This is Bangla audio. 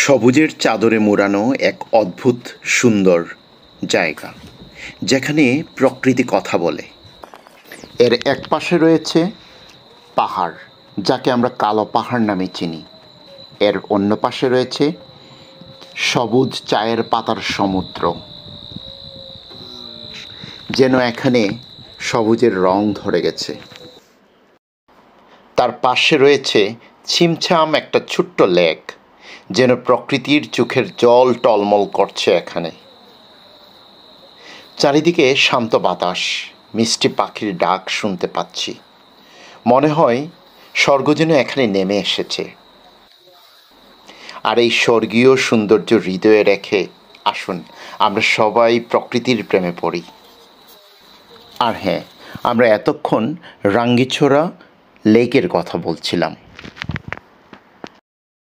সবুজের চাদরে মোড়ানো এক অদ্ভুত সুন্দর জায়গা, যেখানে প্রকৃতি কথা বলে। এর এক পাশে রয়েছে পাহাড়, যাকে আমরা কালো পাহাড় নামে চিনি। এর অন্য পাশে রয়েছে সবুজ চায়ের পাতার সমুদ্র, যেন এখানে সবুজের রং ধরে গেছে। তার পাশে রয়েছে ছিমছাম একটা ছোট্ট লেক, যেন প্রকৃতির চোখের জল টলমল করছে এখানে। চারিদিকে শান্ত বাতাস, মিষ্টি পাখির ডাক শুনতে পাচ্ছি। মনে হয় স্বর্গ যেন এখানে নেমে এসেছে। আর এই স্বর্গীয় সৌন্দর্য হৃদয়ে রেখে আসুন আমরা সবাই প্রকৃতির প্রেমে পড়ি। আর হ্যাঁ, আমরা এতক্ষণ রাঙ্গিছড়া লেকের কথা বলছিলাম।